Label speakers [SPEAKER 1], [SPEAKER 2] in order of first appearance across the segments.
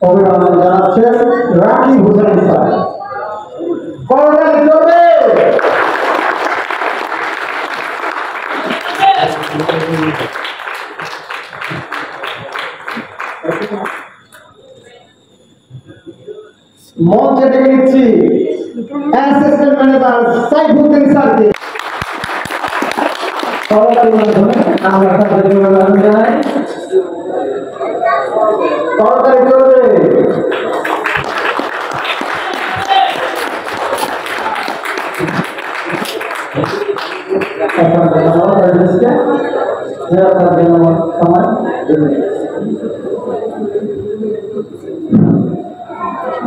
[SPEAKER 1] অভিনন্দন জানাচ্ছেন রাকিব হোসেন স্যার। মঞ্চে ডেকে নিচ্ছি অ্যাসিস্ট্যান্ট ম্যানেজার সাইফুদ্দিন স্যারকে। আমরা জানাই তাড়াতাড়ি চলবে।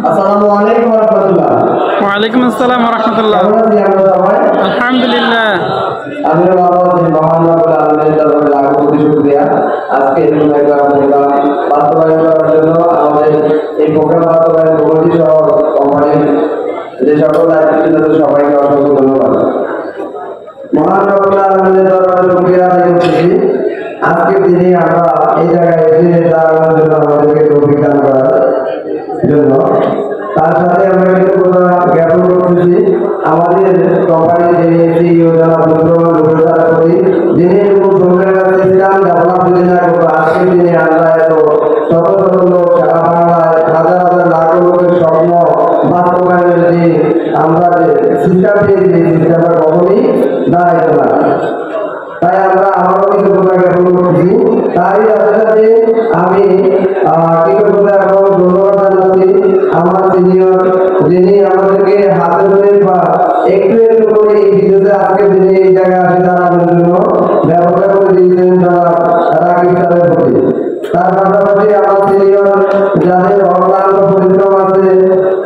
[SPEAKER 1] আসসালামু আলাইকুম ওয়া রাহমাতুল্লাহ।
[SPEAKER 2] ওয়া আলাইকুম আসসালাম ওয়া রাহমাতুল্লাহ। আলহামদুলিল্লাহ।
[SPEAKER 1] আমি মহান রব্বুল আলামিনের দরবারে লাখ কোটি শুকরিয়া। আজকে এরকম একটা প্রোগ্রাম বাস্তবায়ন করার জন্য আমাদের এই প্রোগ্রাম বাস্তবায়ন কমিটি সহ কোম্পানির যে সকল দায়িত্বশীল সবাইকে অসংখ্য ধন্যবাদ। মহান রব্বুল আলামিনের দরবারে শুকরিয়া আদায় করছি। আজকের দিনে আমরা এই জায়গায় এসে দাঁড়ানোর জন্য আমাদেরকে তৌফিক দান করার জন্য। তার সাথে আমরা জ্ঞাপন করতেছি আমাদের কোম্পানির যিনি সিইও জনাব যিনি ইসলাম আলহামদুলিল্লাহ আজকের দিনে আমরা এত শত শত লোক সারা বাংলায় হাজার হাজার লাখ লোকের স্বপ্ন বাস্তবায়নের যে আমরা যে সিস্টেম পেয়েছি এই সিস্টেমটা কখনই দাঁড়াইতে না। তাই আমরা আমারও কৃতজ্ঞতা জ্ঞাপন করছি। তারই সাথে সাথে আমি কৃতজ্ঞতা এবং ধন্যবাদ জানাচ্ছি আমার সিনিয়র যিনি আমাদেরকে হাতে ধরে বা একটু একটু করে এই ভিডিওতে আজকের দিনে এই জায়গায় আসে দাঁড়ানোর জন্য ব্যবস্থা করে দিয়েছেন রাকিব স্যারের প্রতি। তার পাশাপাশি আমার সিনিয়র যাদের অক্লান্ত পরিশ্রম আছে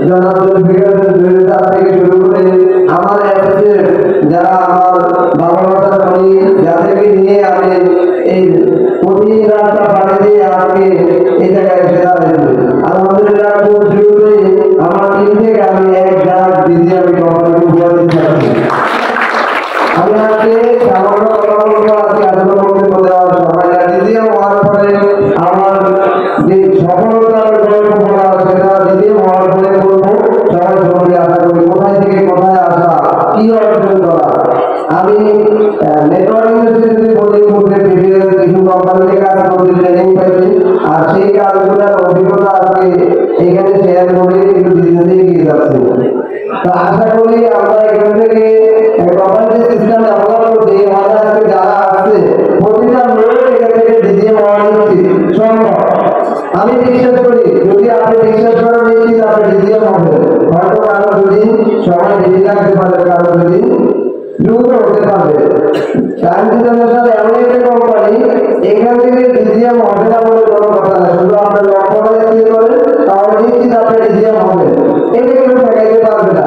[SPEAKER 1] জনাব জুলফিকার থেকে শুরু করে আমার অ্যাসোসিয়েট যারা আমার ভালোবাসার করি যাদেরকে নিয়ে আমি এই কঠিন রাস্তা পাড়ি দিয়ে আজকে এই জায়গায় এসে দাঁড়িয়েছি। আলহামদুলিল্লাহ খুব দ্রুতই আমার টিম থেকে আমি এক ডাক দিদি আমি কোম্পানিকে উপহার দিতে চাচ্ছি। আমি আজকে সামান্য কথা বলবো, আজকে আসলে বক্তব্য দেওয়ার সময় না। দ্বিতীয় হওয়ার পরে আমার যে সফলতার গল্প বলা সেটা দ্বিতীয় হওয়ার পরে বলবো। সবাই সবাই আশা করি কোথায় থেকে কোথায় আসা, কি অর্জন করা। আমি নেটওয়ার্ক ইন্ডাস্ট্রিতে বোর্ডিং করতে প্রিভিয়াস কিছু কোম্পানিতে কাজ করতে ট্রেনিং পাইছি। আর সেই কাজগুলোর অভিজ্ঞতা আজকে এখানে শেয়ার করে একটু বিজনেসে এগিয়ে যাচ্ছে। তো আশা করি আমরা এখান থেকে কোম্পানির সিস্টেম ডেভেলপ করছি। আমাদের আজকে যারা আসছে প্রতিটা লোক এখান থেকে ডিজিএম হওয়া নিশ্চিত সম্ভব। আমি বিশ্বাস করি যদি আপনি বিশ্বাস করেন নিশ্চিত আপনি ডিজিএম হবেন। হয়তো কারো যদি সময় বেশি লাগতে পারে, কারো যদি দ্রুত হতে পারবে। এমন একটা কোম্পানি এখান থেকে ডিজিএম হবে না বলে কোনো কথা না। শুধু আপনার লক্ষ্যটা স্থির করেন তাহলে নিশ্চিত আপনি ডিজিএম হবেন। এটা কেউ ঠেকাইতে পারবে না।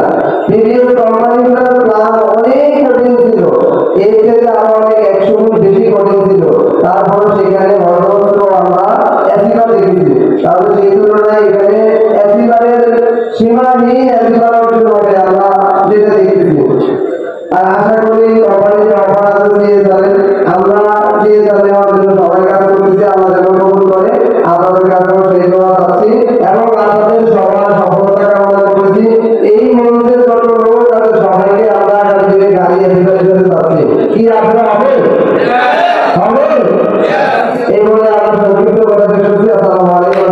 [SPEAKER 1] প্রিভিয়াস কোম্পানিগুলোর প্ল্যান অনেক কঠিন ছিল, এর থেকে আরো অনেক 100 গুণ বেশি কঠিন ছিল। তারপরে সেখানে ঘটনাস্থল আমরা অ্যাসিবার দেখেছি। তাহলে সেই তুলনায় এখানে অ্যাসিবারের সীমাহীন অ্যাসিবার অর্জন হবে আমরা যেটা দেখতেছি। আর আশা করি কোম্পানির অফার আছে সিএসআরের, আমরা সিএসআর নেওয়ার জন্য সবাই কাজ করতেছি। আল্লাহ যেন কবুল করে, আপনাদের কাছেও সেই দোয়া চাচ্ছি এবং আপনাদের সবার সফলতা কামনা করতেছি। এই মঞ্চের যত লোক আছে সবাইকে আমরা দিকে গাড়ি এসে চাচ্ছি। কি আপনারা হবে হবে এই বলে আমরা সংক্ষিপ্ত কথা শেষ করছি। আসসালামু আলাইকুম।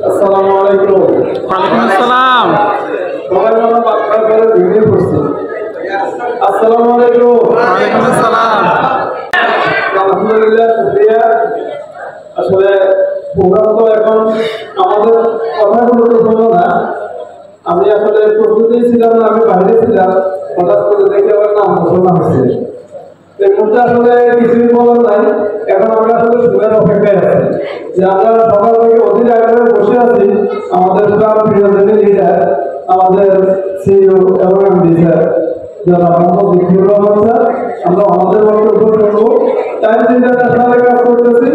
[SPEAKER 1] আসসালামু আলাইকুম।
[SPEAKER 2] ওয়ালাইকুম আসসালাম।
[SPEAKER 1] সবাই আমরা বাংলা করে ভিডিও করছি। আসসালামু আলাইকুম।
[SPEAKER 3] ঘোষণা হয়েছে। এর মধ্যে আসলে কিছুই বলার নাই, এখন আমরা আসলে শুনের অপেক্ষায় আছি যে আমরা সকাল থেকে অধীর আগ্রহে বসে আছি আমাদের প্রাণ প্রিয় যিনি লিডার আমাদের সিইও এবং এমডি স্যার যারা মোহাম্মদ জিকির রহমান স্যার, আমরা আমাদের বক্তব্য শুনবো। টাইমস ইন্টারন্যাশনালে কাজ করতেছি,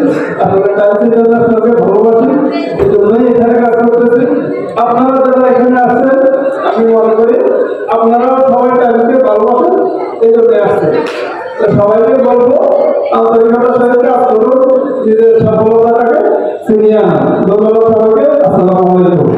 [SPEAKER 3] আসলে টাইমস ইন্টারন্যাশনালকে ভালোবাসি, এই জন্যই এখানে কাজ করতেছি। আপনারা যারা এখানে আসছেন আমি মনে করি আপনারাও সবাই টাইমকে ভালোবাসেন, এই জন্য আসছেন। সবাইকে বলবো আন্তরিকতার সাথে কাজ করুন, নিজের সফলতাটাকে ছিনিয়ে আনুন। ধন্যবাদ সবাইকে, আসসালামু আলাইকুম।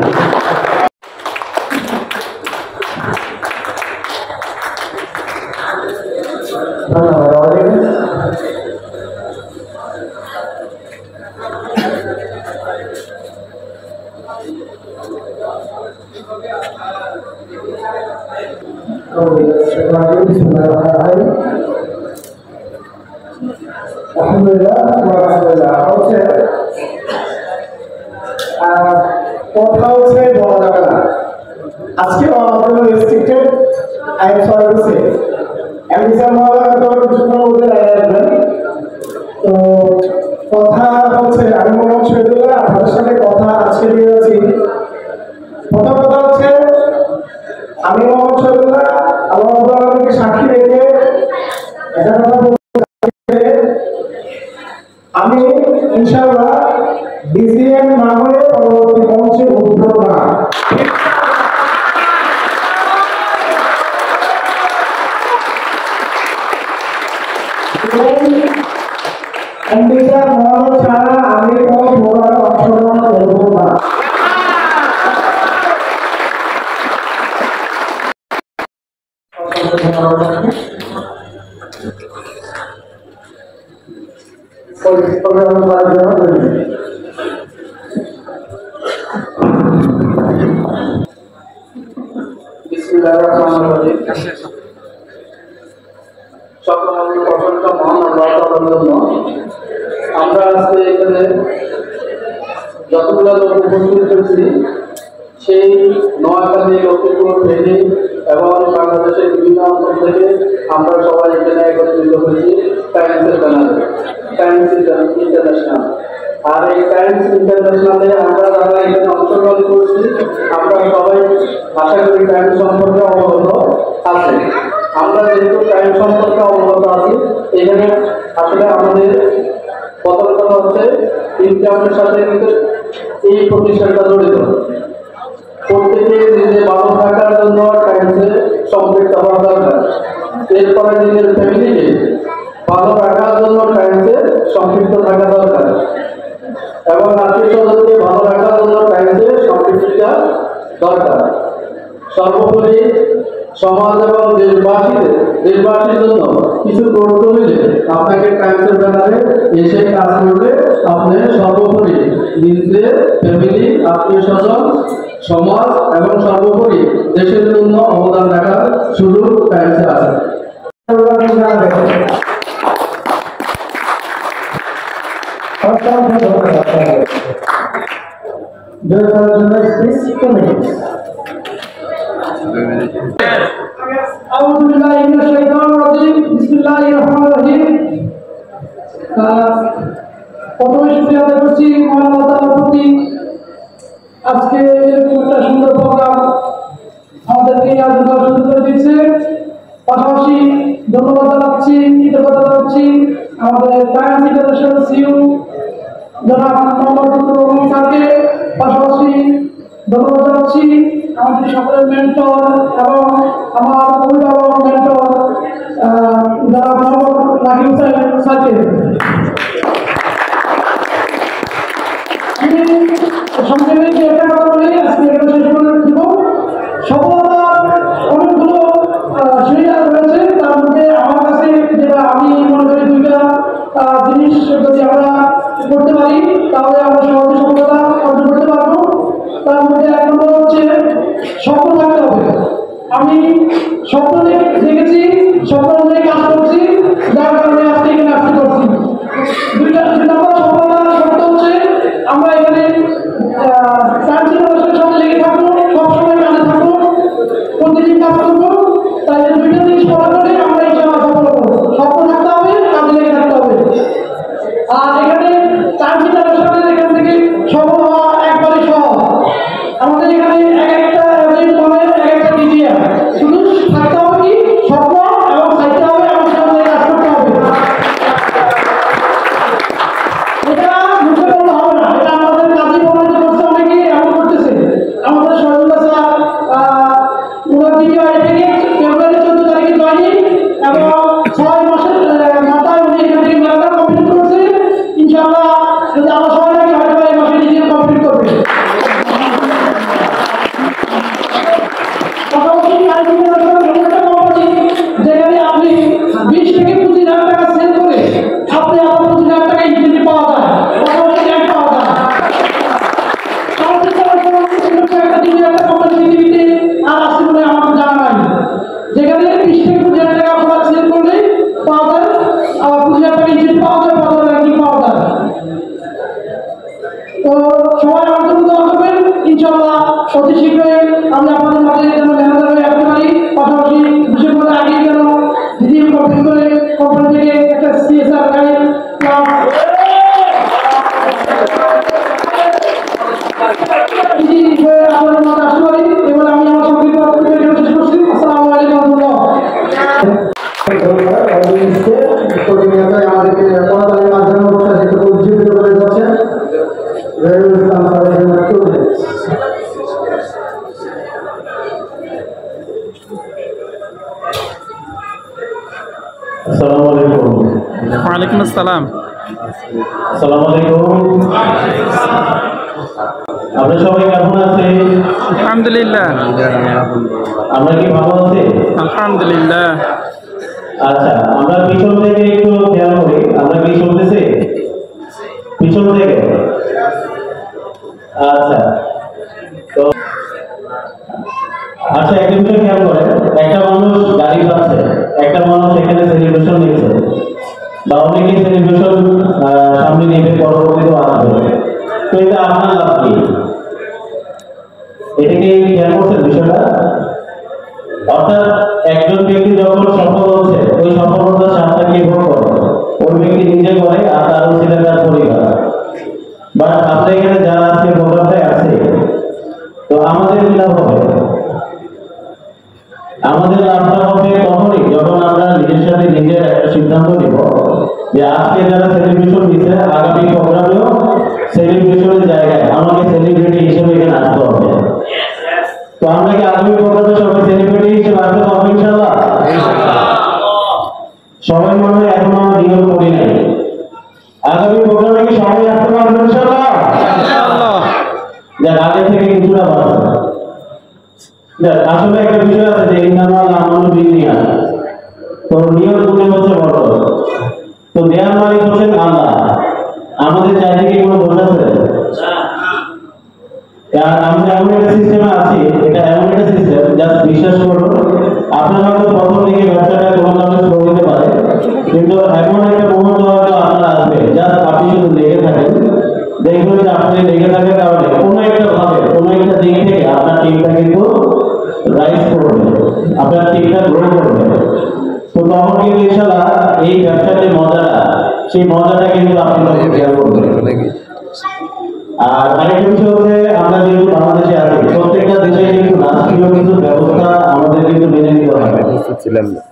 [SPEAKER 4] কথা হচ্ছে বলা যাবে না। আজকেও আমাদের রেস্ট্রিক্টেড আইন সার্ভিসে অ্যামিসার মহালয়া কিছুক্ষণ মধ্যে আসবেন। তো কথা হচ্ছে আমি মোহাম্মদ শহীদুল্লাহ আপনাদের সাথে কথা আজকে দিয়ে যাচ্ছি। প্রথম কথা হচ্ছে আমি মোহাম্মদ শহীদুল্লাহ আমাকে সাক্ষী রেখে একটা কথা বলতে, আমি ইনশাআল্লাহ ডিসিএম না হয়ে পরবর্তী মঞ্চে উঠব না। এমডিসার মহালয় ছাড়া আমি কোনো প্রোগ্রামে অংশগ্রহণ করব না।
[SPEAKER 1] সকলের প্রশংসা মহান আল্লাহ তাআলার জন্য। আমরা আজকে এখানে যতগুলো লোক উপস্থিত হয়েছি সেই নোয়াখালী, লক্ষ্মীপুর, ফেনী এবং বাংলাদেশের বিভিন্ন অঞ্চল থেকে আমরা সবাই এখানে একত্রিত হয়েছি টাইমসের ব্যানারে, টাইমস ইন্টারন্যাশনাল। আর এই টাইমস ইন্টারন্যাশনালে আমরা যারা এখানে অংশগ্রহণ করছি আমরা সবাই আশা করি টাইম সম্পর্কে অবগত আছে। আমরা যেহেতু টাইম সম্পর্কে অবগত আছি, এখানে আসলে আমাদের প্রথম কথা হচ্ছে ইনকামের সাথে কিন্তু এই প্রতিষ্ঠানটা জড়িত। প্রত্যেকে নিজে ভালো থাকার জন্য টাইমসে সম্পৃক্ত হওয়া দরকার। এরপরে নিজের ফ্যামিলিকে ভালো রাখার জন্য টাইমসে সম্পৃক্ত থাকা দরকার এবং আত্মীয় স্বজনকে ভালো রাখার জন্য টাইমসে সম্পৃক্ততা দরকার। সর্বোপরি সমাজ এবং দেশবাসীর জন্য কিছু করতে হলে আপনাকে টাইমসের ব্যাপারে এসে কাজ করবে। আপনি সর্বোপরি নিজের ফ্যামিলি, আত্মীয় স্বজন, সমাজ এবং সর্বোপরি দেশের জন্য অবদান রাখার সুযোগ টাইমসে আছে।
[SPEAKER 3] أعوذ بالله من الشيطان الرجيم بسم الله الرحمن الرحيم প্রথমে শুক্রিয়া আদায় করছি মহান আল্লাহ তাআলার প্রতি। আজকে একটা সুন্দর প্রোগ্রাম আমাদেরকে আয়োজন শুরু করে দিয়েছে। পাশাপাশি ধন্যবাদ জানাচ্ছি, কৃতজ্ঞতা জানাচ্ছি আমাদের টাইমস ইন্টারন্যাশনাল সিইও জনাব মোহাম্মদ জিকির রহমান স্যারকে। পাশাপাশি ধন্যবাদ জানাচ্ছি আমাদের সকলের মেন্টর এবং আমার অভিভাবক মেন্টর যারা মোহাম্মদ রাকিব স্যারকে। আমি সংক্ষেপে একটা কথা বলি, আজকে এখানে শেষ করে দিব। সফলতার অনেকগুলো সিঁড়ি রয়েছে, তার মধ্যে আমার কাছে যেটা আমি মনে করি দুইটা জিনিস যদি আমরা করতে পারি তাহলে আমরা সহজে সফলতা অর্জন করতে পারবো। তার মধ্যে এক নম্বর হচ্ছে স্বপ্ন থাকতে হবে। আমি স্বপ্ন দেখেছি, স্বপ্ন অনুযায়ী কাজ করছি, যার কারণে আজকে এখানে আসতে করছি। দুই নম্বর সফলতার শর্ত হচ্ছে আমরা এখানে সাথে লেগে থাকবো, সবসময় কাজে থাকবো, প্রতিদিন কাজ করবো। তাই দুইটা জিনিস ফলো করে আমরা ইনশাআল্লাহ
[SPEAKER 4] কোম্পানি থেকে একটা সিএসআর গাড়ি আপনাদের মত আসতে পারি এবার আমি আমার সংক্ষিপ্ত বক্তব্য শেষ করছি। আসসালামু আলাইকুম
[SPEAKER 1] প্রতিনিয়ত আমাদেরকে পড়াশোনার মাধ্যমে উজ্জীবিত করে যাচ্ছেন।
[SPEAKER 5] আসসালামু আলাইকুম।
[SPEAKER 2] ওয়ালাইকুম আসসালাম।
[SPEAKER 5] আসসালামু আলাইকুম। আমরা সবাই কেমন আছি?
[SPEAKER 2] আলহামদুলিল্লাহ।
[SPEAKER 5] আমরা কি ভালো আছি?
[SPEAKER 2] আলহামদুলিল্লাহ।
[SPEAKER 5] আচ্ছা, আমরা পিছন থেকে একটু খেয়াল করি, আমরা কি শুনতেছি পিছন থেকে? আচ্ছা, তো আচ্ছা একটা বিষয় খেয়াল করেন, একটা মানুষ গাড়ি পাচ্ছে, একটা মানুষ এখানে সেলিব্রেশন নিচ্ছে বা অনেকে সেলিব্রেশন সামনে নেবে, পরবর্তীতে আসবে, তো এটা আপনার লাভ কি? এটাকে খেয়াল করছেন বিষয়টা? অর্থাৎ একজন ব্যক্তি যখন সফল হচ্ছে, ওই সফলতার স্বাদটা কে ভোগ করে? ওই ব্যক্তি নিজে করে আর তার উচিত তার পরিবার। বাট আমরা এখানে যারা আজকে প্রোগ্রামটায় আছে, তো আমাদের কি লাভ হবে? আমাদের লাভটা হবে তখনই যখন আমরা নিজের সাথে নিজের একটা সিদ্ধান্ত নিব যে আজকে যারা সেলিব্রেশন দিচ্ছে, আগামী প্রোগ্রামেও সেলিব্রেশনের জায়গায় আমাকে সেলিব্রিটি হিসেবে এখানে আসতে হবে। তো আমরা কি আগামী প্রোগ্রামে সবাই সেলিব্রিটি হিসেবে আসতে পারবো ইনশাআল্লাহ? সবাই মনে হয় এখনো নিয়ম করি নাই। আগামী প্রোগ্রামে কি সবাই আসতে পারবো ইনশাআল্লাহ?
[SPEAKER 2] ইনশাআল্লাহ।
[SPEAKER 5] যার আগে থেকে কিছুটা বাড়ছে। আসলে একটা বিষয় আছে যে ইন্নামাল আমানু বিনিয়াত, তো নিয়ত গুলো হচ্ছে বড়, তো দেয়ার মালিক হচ্ছেন আল্লাহ। আমাদের চাইতে কি কোনো দোষ আছে? আমরা এমন একটা সিস্টেমে আছি, এটা এমন একটা সিস্টেম, জাস্ট বিশ্বাস করুন, আপনার হয়তো প্রথম দিকে ব্যবসাটা কোনো কারণে স্লো দিতে পারে, কিন্তু এমন একটা মুহূর্ত হয়তো আপনার আসবে, জাস্ট আপনি শুধু লেগে থাকেন, দেখবেন যে আপনি লেগে থাকার কারণে কোনো একটা ভাবে কোনো একটা দিক থেকে আপনার টিমটা কিন্তু রাইজ করবে, আপনার টিমটা গ্রো করবে। তো তখন কিন্তু ইনশাআল্লাহ এই ব্যবসার যে মজাটা, সেই মজাটা কিন্তু আপনি খেয়াল করবেন। আর আরেকটা বিষয় হচ্ছে, আমরা যেহেতু বাংলাদেশে আছি, প্রত্যেকটা দেশে কিন্তু রাষ্ট্রীয় কিছু ব্যবস্থা আমাদের কিন্তু মেনে নিতে হবে।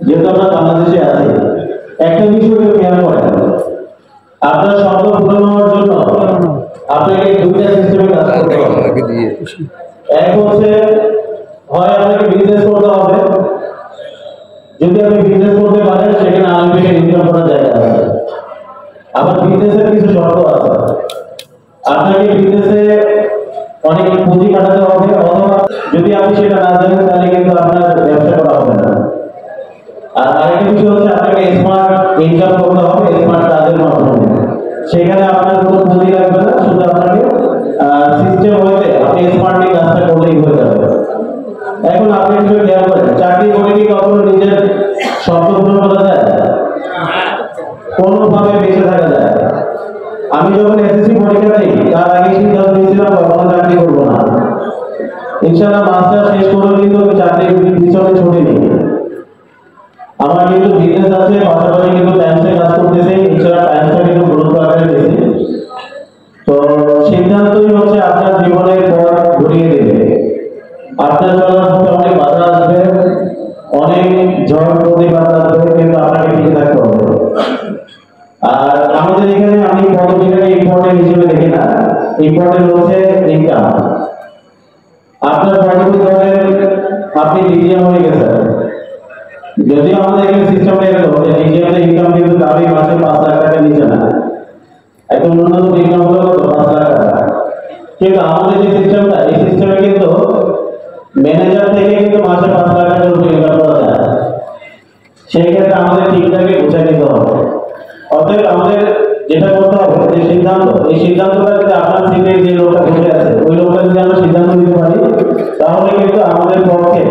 [SPEAKER 5] যেহেতু আমরা বাংলাদেশে আছি, একটা বিষয় কিন্তু খেয়াল করেন, আপনার স্বপ্ন পূরণ হওয়ার জন্য আপনাকে দুইটা সিস্টেমে কাজ করতে হবে। এক হচ্ছে, হয় আপনাকে বিজনেস করতে হবে, যদি আপনি বিজনেস করতে পারেন সেখানে আনলিমিটেড ইনকাম করার জায়গা আছে। আবার বিজনেসের কিছু শর্ত আছে, আপনাকে বিজনেসে অনেক পুঁজি কাটাতে হবে, অথবা যদি আপনি সেটা না জানেন তাহলে কিন্তু আপনার ব্যবসা করা হবে না। আর আরেকটা বিষয় হচ্ছে, আপনাকে স্মার্ট ইনকাম করতে হবে, স্মার্ট কাজের মাধ্যমে। সেখানে আপনার কোনো পুঁজি লাগবে না, শুধু আপনাকে সিস্টেম হইতে আপনি স্মার্টলি কাজটা করলেই হয়ে যাবে। এখন আপনি একটু খেয়াল করেন, চাকরি করে কি কখনো নিজের স্বপ্ন পূরণ করা যায়? কোনোভাবে বেঁচে থাকা যায়? আমি যখন এসএসসি পরীক্ষা দিই, তার আগে সিদ্ধান্ত নিয়েছিলাম কখনো চাকরি করবো না। ইনশাআল্লাহ মাস্টার শেষ করে কিন্তু চাকরির পিছনে ছুটিনি। আমার কিন্তু বিজনেস আছে, পাশাপাশি কিন্তু টাইমসে কাজ করতেছি, ইনশাআল্লাহ টাইমসটা কিন্তু গুরুত্ব আকারে দিয়েছি। তো সিদ্ধান্তই হচ্ছে আপনার জীবনের পথ ঘুরিয়ে দেবে। আপনার চলার পথে অনেক বাধা আসবে, অনেক ঝড় প্রতিবাদ আসবে, কিন্তু আপনাকে ঠিক থাকতে হবে। আর আমাদের এখানে আমি পদবিটাকে ইম্পর্টেন্ট হিসেবে দেখি না, ইম্পর্টেন্ট হচ্ছে ইনকাম। আপনার পদবি ধরেন আপনি ডিজিএম হয়ে গেছেন, যদিও আমাদের এখানে সিস্টেমটা এরকম যে ডিজিএম ইনকাম কিন্তু দাবি মাসে 5 লাখ টাকা নিচে না, এখন ন্যূনতম ইনকাম হলো 5 লাখ টাকা। কিন্তু আমাদের যে সিস্টেমটা, এই সিস্টেমে কিন্তু ম্যানেজার থেকে কিন্তু মাসে 5 লাখ টাকার উপরে ইনকাম করা যায়। সেই ক্ষেত্রে আমাদের টিমটাকে গুছিয়ে নিতে হবে। অতএব আমাদের যেটা করতে হবে, যে সিদ্ধান্ত, এই সিদ্ধান্তটা যদি আপনার সিটে যে লোকটা বসে আছে, ওই লোকটা যদি আমরা সিদ্ধান্ত নিতে পারি, তাহলে কিন্তু আমাদের পক্ষে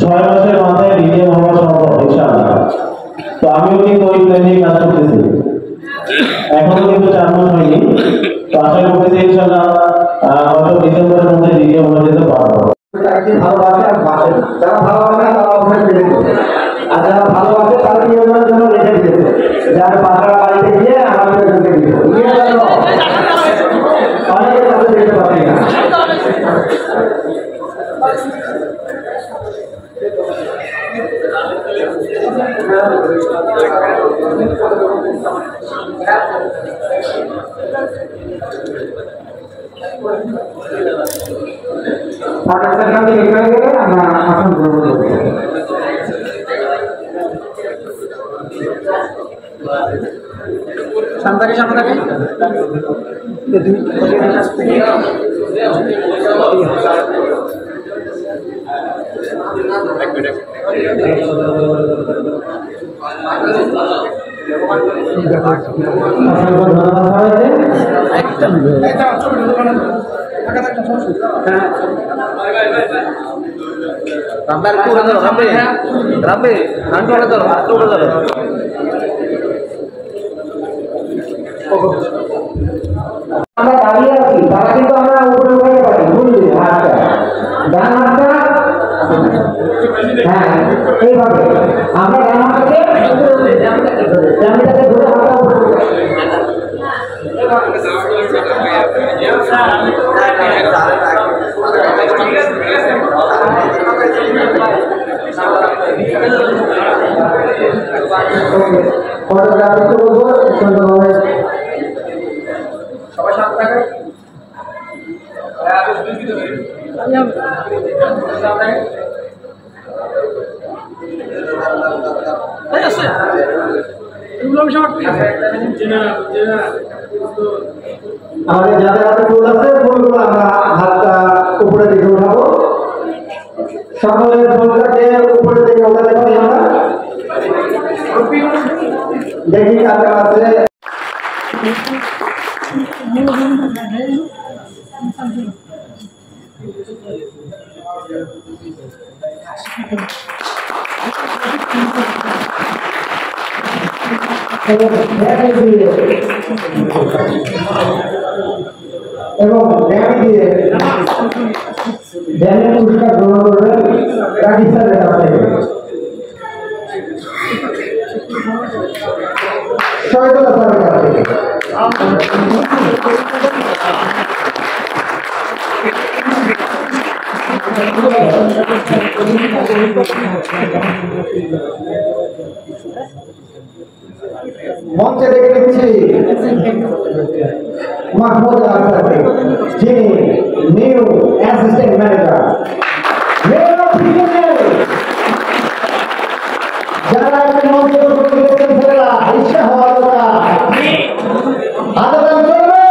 [SPEAKER 5] 6 মাসের মাথায় ডিজিএম হওয়া সম্ভব ইনশাআল্লাহ। তো আমিও কিন্তু ওই প্ল্যান নিয়ে কাজ করতেছি, এখনো কিন্তু 4 মাস হয়নি। তো আশা করতেছি ইনশাআল্লাহ হয়তো ডিসেম্বরের মধ্যে ডিজিএম হয়ে যেতে পারবো।
[SPEAKER 1] ভালোবাসে আর বাসে, যারা ভালোবাসে তারা ওখানে পেয়ে যাবে। আর যারা ভালোবাসে তারা নিয়মের জন্য রেখে দিয়েছে যারা পাকা বাড়িতে গিয়ে আমাদের রেখে দিব অনেকের কাছে দেখতে পাচ্ছি না আমরা আসন গ্রহণ করব
[SPEAKER 4] সামনে
[SPEAKER 1] আমরা দাঁড়িয়ে আছি তারা কিন্তু আমরা উপরে উঠাতে পারি বুঝলি হাতটা ডান হাতটা হ্যাঁ এইভাবে আমরা ডান হাতটাকে জামিটাকে ধরে হাতটা উপরে ফটোগ্রাফি করবো সুন্দরভাবে সবাই সাথে থাকে আমাদের যাদের হাতে ফুল আছে ফুলগুলো আমরা হাতটা উপরে দিকে উঠাবো সকলের ফুলটাকে উপরে দিকে উঠাতে পারি আমরা দেখি কার আছে এবং ধ্যান দিয়ে ধ্যানের পুরস্কার গ্রহণ করবেন রাখি স্যারের কাছ থেকে শহীদুল্লাহ স্যারের কাছ থেকে মঞ্চে দেখে নিচ্ছি মাহমুদ আখতারকে যিনি নিউ অ্যাসিস্ট্যান্ট ম্যানেজার যারা মঞ্চে ইচ্ছা হওয়ার কথা আদালত করবে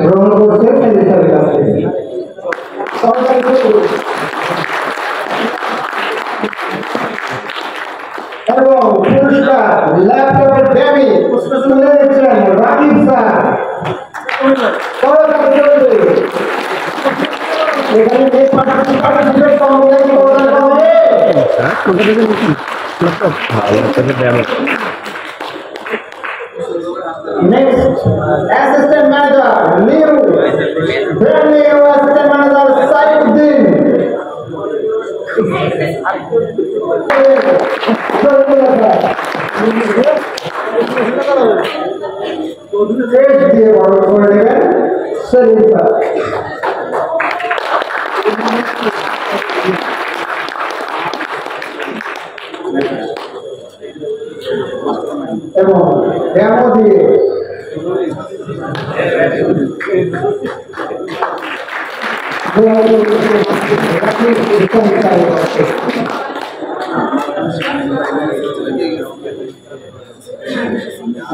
[SPEAKER 1] গ্রহণ করছে এবং পুরস্কার ল্যাপটপের ব্যাগে তুলে দিচ্ছেন রাকিব স্যার এখানে পার্টিসিপেট কমিটি প্রদান হবে Next, assistant manager, brand new assistant manager, Saifuddin. দিয়ে বড় করে নেবেন সেলিম স্যার এবং ডেমো দিয়ে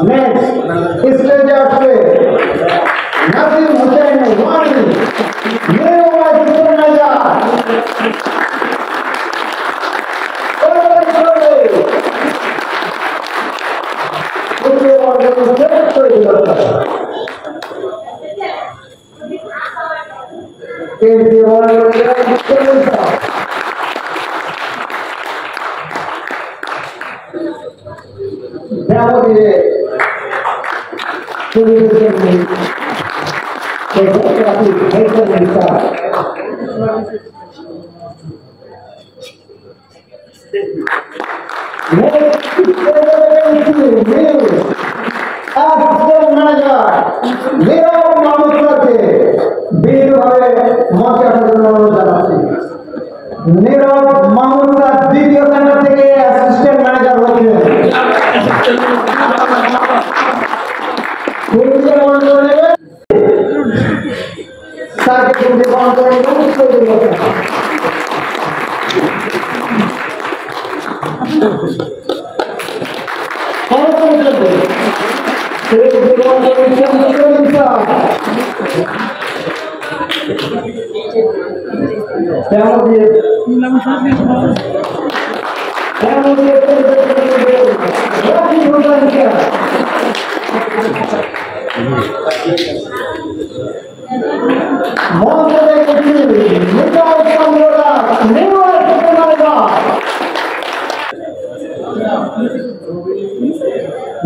[SPEAKER 1] नेक्स्ट स्टेज पे नसीम हुसैन वानी मेरे वाइस मैनेजर
[SPEAKER 3] হচ্ছে তৈরি করতে হবে। কেন্দ্রীয় ব্যবহারে নীরব মাহমুদ দ্বিতীয় সেন্টার থেকে অ্যাসিস্ট্যান্ট ম্যানেজার হচ্ছেন। স্যারকে তুমি বন্ধ করে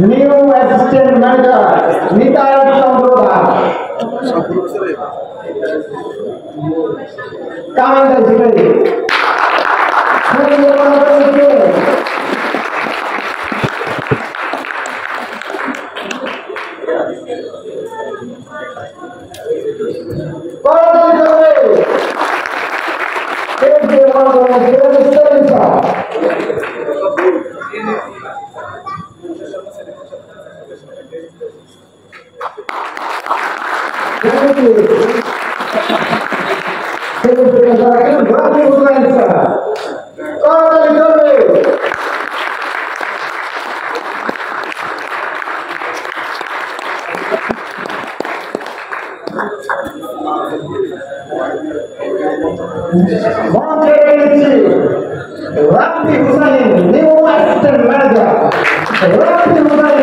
[SPEAKER 3] new assistant manager Nitai Chandra Das কামেন্ডা জিগারি Rafi Hussain, new assistant manager. Rafi Hussain.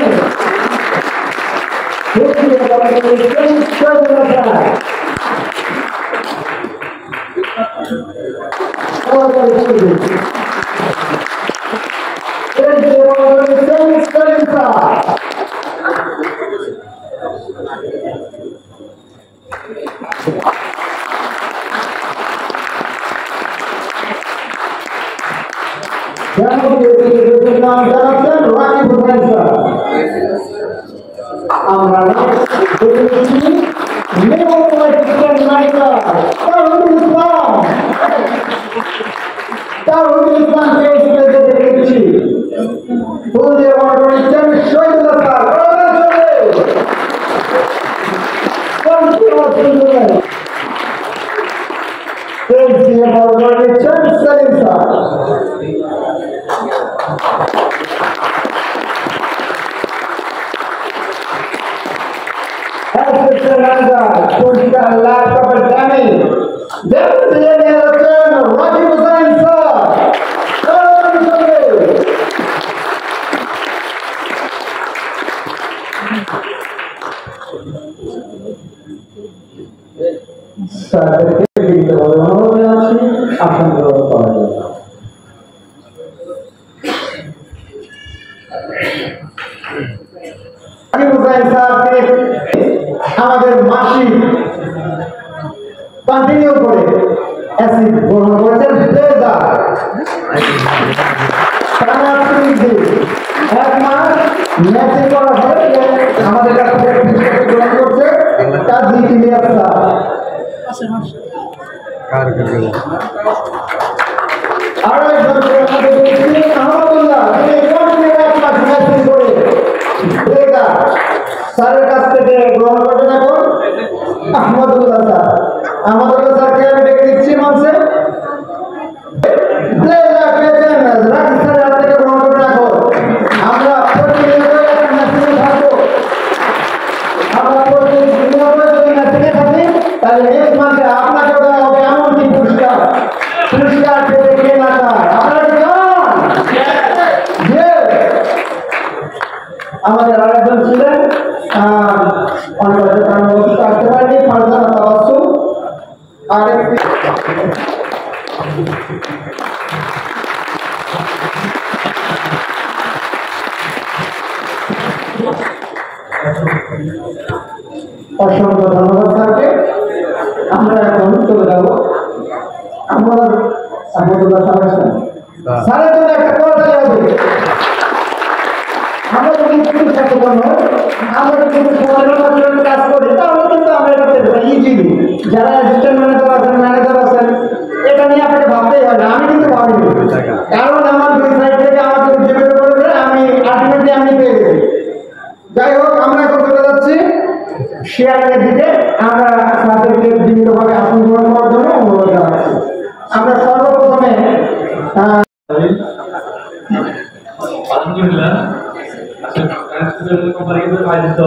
[SPEAKER 3] আমাদের মাসি কন্টিনিউ করে অ্যাসিড গ্রহণ করেছেন এক মাস ম্যাচিং করার পরে আমাদের কাছ থেকে গ্রহণ করছে তার দিকে নিয়ে আসা আরো একজন স্যারের কাছ থেকে গ্রহণ করতে থাকুন আহমদুল্লাহ স্যার। আহমদুল্লাহ স্যারকে আমি ডেকে দিচ্ছি মঞ্চে। রাখি স্যারের হাত থেকে গ্রহণ করতে থাকুন। আমরা প্রতিনিয়ত ম্যাচিংয়ে থাকবো। আমরা প্রতিনিয়ত যদি ম্যাচিংয়ে থাকি তাহলে নেক্সট মাসে আপনাকেও দেওয়া হবে এমনকি পুরস্কার। পুরস্কার পেতে কে না চায়? আপনারা কি চান? আমাদের আরেকজন ছিলেন
[SPEAKER 4] অনেক কারণ আসতে পারেনি ফারজানা তাবাসসুম আরেকটি অসংখ্য ধন্যবাদ স্যারকে। আমরা এখন চলে যাব আমরা আহমদুল্লাহ স্যারের জন্য একটা করতে হবে। আমরা যদি একটু সচেতন হই, আমরা যদি সমাজের জন্য কাজ করি, তাহলে কিন্তু আমরা করতে পারি ইজিলি। যারা অ্যাসিস্ট্যান্ট ম্যানেজার আছেন, এটা নিয়ে আপনাকে ভাবতেই হয় না। আমি কিন্তু ভাবিনি, কারণ আমার দুই সাইড থেকে আমাকে উজ্জীবিত করেছে, আমি আলটিমেটলি আমি পেয়ে গেছি। যাই হোক, আমরা এখন চলে যাচ্ছি শেয়ারের দিকে। আমরা স্যারদেরকে জীবিতভাবে আসন গ্রহণ করার জন্য অনুরোধ জানাচ্ছি। আমরা সর্বপ্রথমে
[SPEAKER 3] আলহামদুলিল্লাহ কোম্পানিতে আয়োজিত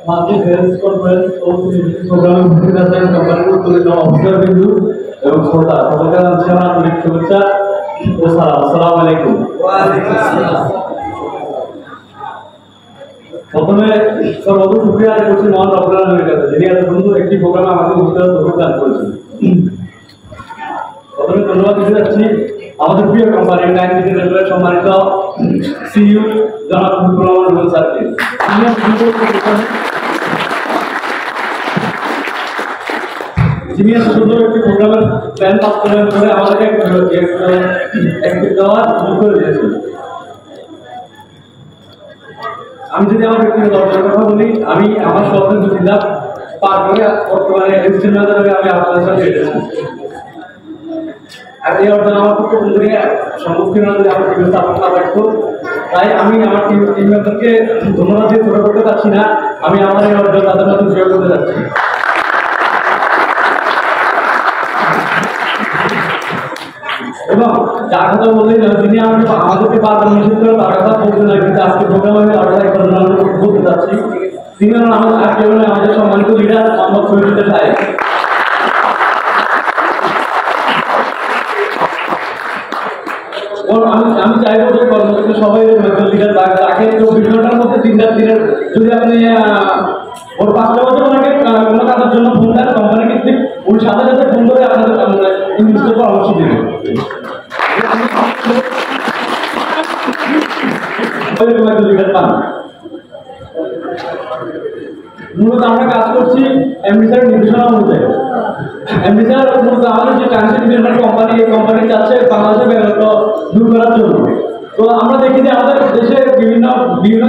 [SPEAKER 3] মাল্টি সেলস কনফারেন্স ও প্রোগ্রামে উপস্থিত আছেন কোম্পানির উত্তরিত অফিসার বিন্দু এবং শ্রোতা সকলকে জানাচ্ছি আমার আন্তরিক শুভেচ্ছা ও সালাম। আসসালামু আলাইকুম। প্রথমে সর্বপ্রথম শুকরিয়া আদায় করছি মহান রব্বুল আলামিনের কাছে, যিনি এত সুন্দর একটি প্রোগ্রামে আমাকে উপস্থিত দান করেছেন। প্রথমে ধন্যবাদ দিতে যাচ্ছি আমাদের প্রিয় কোম্পানি 9 রেলওয়ে সম্মানিত সিইও জনাব মুজিবুর রহমান রুবেল স্যারকে। যিনি এত সুন্দর একটি প্রোগ্রামের প্ল্যান বাস্তবায়ন করে আমাদেরকে একটি দেওয়ার সুযোগ করে দিয়েছেন। আমি যদি আমার ব্যক্তিগত অর্জনের কথা বলি, আমি আমার স্বপ্নের 2 ধাপ পার করে বর্তমানে অ্যাসিস্ট্যান্ট ম্যানেজারে আমি আপনাদের সাথে এসেছি। আর এই অর্জন আমার পক্ষে বন্ধুকে সম্মুখীন যদি আমার টিমের সাপোর্ট না রাখতো, তাই আমি আমার টিম মেম্বারকে ধন্যবাদ দিয়ে ছোট করতে চাচ্ছি না। আমি আমার এই অর্জন তাদের মাধ্যমে শেয়ার করতে যাচ্ছি। এবং যার কথা বললেই যিনি আমাদেরকে বারবার নিষেধ করে তার কথা বলতে না, কিন্তু আজকে প্রোগ্রামে আমি আরো একবার বলতে চাচ্ছি। তিনি আমাদের সম্মানিত লিডার মোহাম্মদ শহীদুল্লাহ সাহেব। আমি চাইবো যে কর্মক্ষেত্রে সবাই লিডার তাকে 24 ঘন্টার মধ্যে 3 দিনের যদি আপনি ওর 5টা বছর ওনাকে কোনো কাজের জন্য ফোন দেন, কোম্পানি কিন্তু ওর সাথে সাথে ফোন করে আপনাদের ইনভেস্টের পরামর্শ দিবে। মূলত আমরা কাজ করছি এমডি স্যারের নির্দেশনা অনুযায়ী। এমডি স্যার মূলত আমাদের যে ট্রান্সপোর্ট কোম্পানি, এই কোম্পানি চাচ্ছে বাংলাদেশে বেরোতো দূর করার জন্য। তো আমরা দেখি যে আমাদের দেশে বিভিন্ন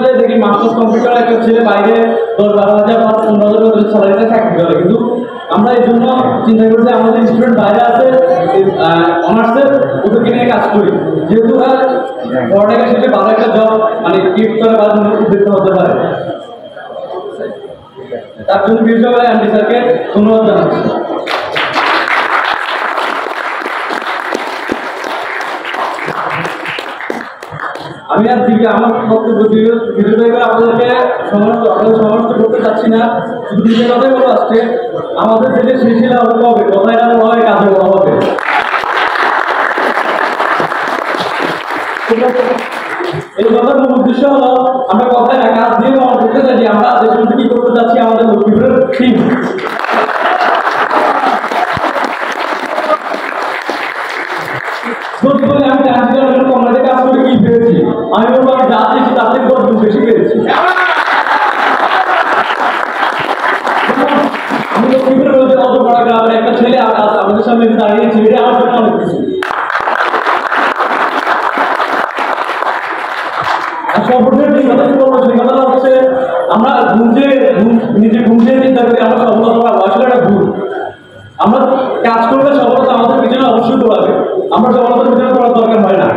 [SPEAKER 3] জায়গায় দেখি মাস্টার্স কম্পিউটার একটা ছেলে বাইরে 10-12,000 বা 15,000 স্যালারিতে চাকরি করে, কিন্তু আমরা এই জন্য চিন্তা করি যে আমাদের স্টুডেন্ট বাইরে আছে অনার্সের, ওদেরকে নিয়ে কাজ করি, যেহেতু পড়ালেখা শেষে ভালো একটা জব মানে গিফট করে বা উদ্বৃত্ত হতে পারে। তার জন্য বিশেষভাবে এমডি স্যারকে ধন্যবাদ জানাচ্ছি। আমি আর দিকে আমার বক্তব্য ভিডিও আপনাদেরকে সমস্ত করতে চাচ্ছি না, শুধু নিজের কথাই বলো আজকে আমাদের দেশে শিশিরা হতে হবে, কথায় না বলা হয়, কাজে বলা হবে। এই কথার মূল উদ্দেশ্য হলো আমরা কথায় না কাজ দিয়ে আমার করতে চাই যে আমরা দেশের মধ্যে কি করতে চাচ্ছি আমাদের লক্ষ্মীপুরের টিম। আমি ট্রান্সফার কোম্পানিতে কাজ করে কি পেয়েছি, আমি বলবো আমি যা চেয়েছি তার থেকে 10 গুণ বেশি পেয়েছি। আমি লক্ষ্মীপুরের মধ্যে অত বড় গ্রামের একটা ছেলে আমাদের সামনে দাঁড়িয়েছে, এটা আমার জন্য অনেক কিছু। সর্বশেষ কথা বলবো সেই কথাটা হচ্ছে আমরা নিজে ঘুমছে চিন্তা করি আমরা সফলতা পাবো, আসলে একটা ভুল। আমরা কাজ করলে সফলতা আমাদের পিছনে অবশ্যই দৌড়াবে, আমরা সফলতার পিছনে পড়ার দরকার হয় না।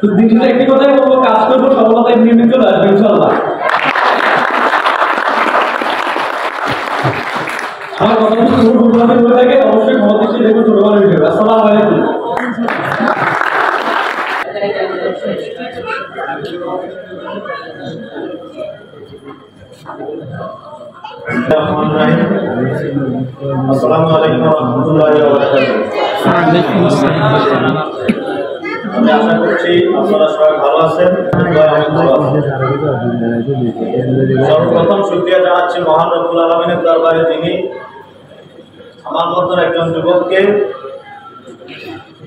[SPEAKER 3] তো দিন একটি কথাই বলবো, কাজ করবো, সফলতা এমনি চলে আসবে ইনশাআল্লাহ। আমার কথা যদি ছোট ভুলভাবে বলে থাকে অবশ্যই ক্ষমা দৃষ্টি দেখবো, ছোট মানে বিষয়। আসসালামু আলাইকুম।
[SPEAKER 5] আসসালামু আলাইকুম ওয়া রাহমাতুল্লাহি ওয়া বারাকাতুহু। আমি আশা করছি আপনারা সবাই ভালো আছেন। সর্বপ্রথম শুকরিয়া জানাচ্ছি মহান রব্বুল আলামিনের দরবারে, যিনি আমার মতন একজন যুবককে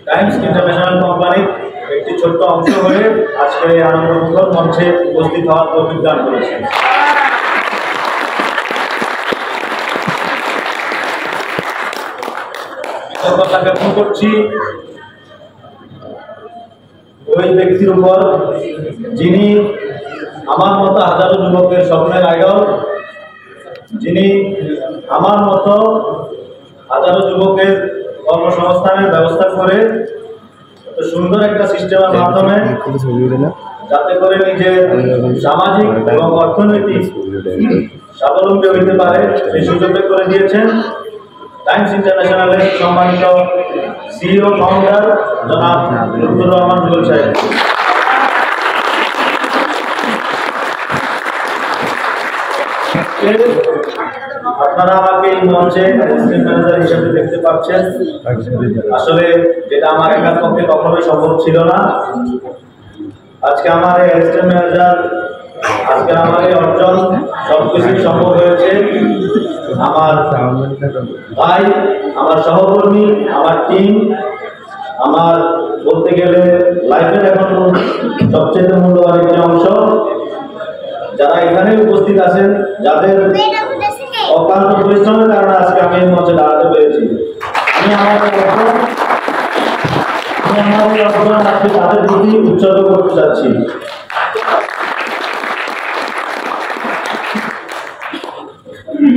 [SPEAKER 5] টাইমস ইন্টারন্যাশনাল কোম্পানির একটি ছোট্ট অংশ হয়ে আজকের এই আনন্দমুখর মঞ্চে উপস্থিত হওয়ার তৌফিক দান করেছেন। কৃতজ্ঞতা জ্ঞাপন করছি ওই ব্যক্তির উপর যিনি আমার মতো হাজারো যুবকের স্বপ্নের আইডল, যিনি আমার মতো হাজারো যুবকের কর্মসংস্থানের ব্যবস্থা করে সুন্দর একটা সিস্টেমের মাধ্যমে যাতে করে নিজের সামাজিক এবং অর্থনৈতিক স্বাবলম্বী হইতে পারে সেই সুযোগটা করে দিয়েছেন টাইমস ইন্টারন্যাশনালের সম্মানিত সিইও ফাউন্ডার জনাব লুৎফুর রহমান জুয়েল সাহেব। আপনারা আমাকে এই মঞ্চে অ্যাসিস্ট্যান্ট ম্যানেজার হিসেবে দেখতে পাচ্ছেন। আসলে যেটা আমার একার পক্ষে কখনোই সম্ভব ছিল না। আজকে আমার এই অ্যাসিস্ট্যান্ট ম্যানেজার, আজকে আমার এই অর্জন সবকিছু সম্ভব হয়েছে আমার ভাই, আমার সহকর্মী, আমার টিম, আমার বলতে গেলে লাইফের এখন সবচেয়ে মূল্যবান একটি অংশ, যারা এখানে উপস্থিত আছেন, যাদের অক্লান্ত পরিশ্রমের কারণে আজকে আমি এই মঞ্চে দাঁড়াতে পেরেছি। আমি আমার অর্জন আজকে তাদের প্রতি উৎসর্গ করতে চাচ্ছি।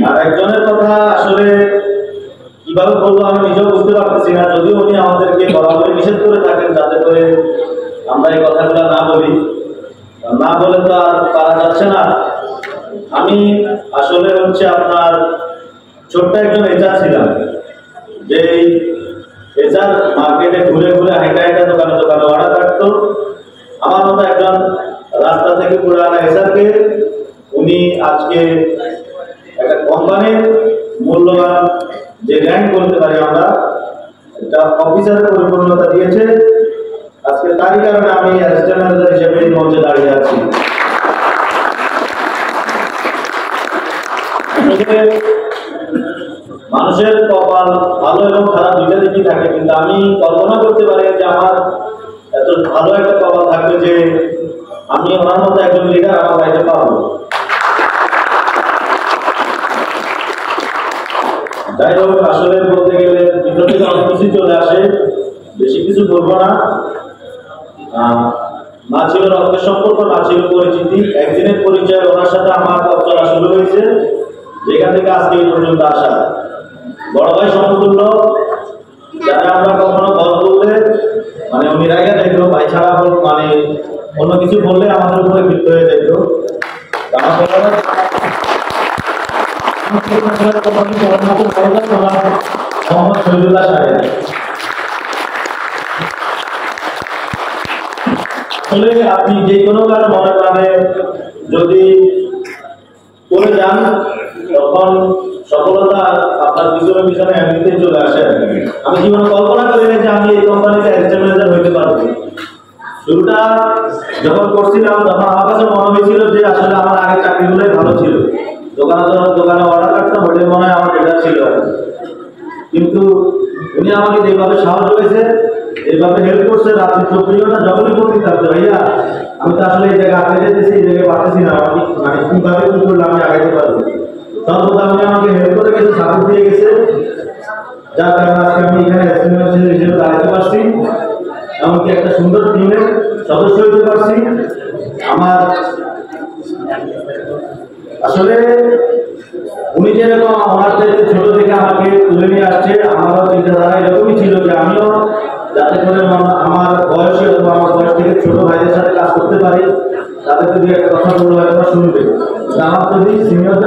[SPEAKER 5] আর একজনের কথা আসলে কিভাবে বলবো আমি নিজেও বুঝতে পারতেছি না, যদিও উনি আমাদেরকে বরাবরই নিষেধ করে থাকেন যাতে করে আমরা এই কথাগুলো না বলি, না বলে তো আর পারা যাচ্ছে না। আমি আসলে হচ্ছে আপনার ছোট্ট একজন এজার ছিলাম, যে এজার মার্কেটে ঘুরে ঘুরে হাইটা হাইটা দোকানে দোকানে অর্ডার কাটতো। আমার মতো একজন রাস্তা থেকে ঘুরে আনা এজারকে উনি আজকে একটা কোম্পানির মূল্যবান যে র্যাঙ্ক করতে পারি আমরা, একটা অফিসারের পরিপূর্ণতা দিয়েছে। আজকে তারই কারণে আমি অ্যাসিস্ট্যান্ট ম্যানেজার হিসেবে এই মঞ্চে দাঁড়িয়ে আছি। মানুষের কপাল ভালো এবং খারাপ দুইটা দিকই থাকে, কিন্তু আমি কল্পনা করতে পারি যে আমার এত ভালো একটা কপাল থাকবে যে আমি ওনার মতো একজন লিডার আমার লাইফে পাবো। যাই হোক, আসলে বলতে গেলে ভিতর থেকে অনেক কিছু চলে আসে, বেশি কিছু বলবো না। না ছিল রক্তের সম্পর্ক, না ছিল পরিচিতি, একদিনের পরিচয় ওনার সাথে আমার পথ চলা শুরু হয়েছে, যেখান থেকে আজকে এই পর্যন্ত আসা। বড় ভাই সমতুল্য, যারা আমরা কখনো গল্প বললে মানে উনি রাইগা যেত, ভাই ছাড়া মানে অন্য কিছু বললে আমাদের উপরে ক্ষিপ্ত হয়ে যেত। মোহাম্মদ শহীদুল্লাহ সাহেব, আসলে আপনি যে কোনো কাজ মনে প্রাণে যদি করে যান তখন সফলতা আপনার পিছনে পিছনে এমনিতেই চলে আসে। আমি জীবনে কল্পনা করি না যে আমি এই কোম্পানিতে অ্যাসিস্ট্যান্ট ম্যানেজার হইতে পারবো। শুরুটা যখন করছিলাম তখন আমার কাছে মনে হয়েছিল যে আসলে আমার আগের চাকরিগুলোই ভালো ছিল, দোকানে অর্ডার কাটতাম, হোটেল মনে হয় আমার ডেটা ছিল। কিন্তু উনি আমাকে যেভাবে সাহায্য করেছে, যেভাবে হেল্প করছে, রাত্রি 24 ঘন্টা যখনই করতে থাকতো, ভাইয়া আমি তো আসলে এই জায়গায় আগে যেতেছি, এই জায়গায় পারতেছি না, মানে কিভাবে কি করলে আমি আগাইতে পারবো। তখন আপনি আমাকে হেল্প করে গেছে, সাপোর্ট দিয়ে গেছে, যার কারণে আজকে আমি এখানে অ্যাসিস্ট্যান্ট হিসেবে দাঁড়াতে পারছি, এমনকি একটা সুন্দর টিমের সদস্য হতে পারছি। আমার আসলে উনি যেরকম আমার চাইতে ছোট থেকে আমাকে তুলে নিয়ে আসছে, আমারও চিন্তাধারা এরকমই ছিল যে আমিও যাতে করে আমার বয়সে অথবা আমার বয়স থেকে ছোট ভাইদের সাথে কাজ করতে পারি, তাদের যদি একটা কথা বলবো একটা শুনবে। আমার যদি সিনিয়র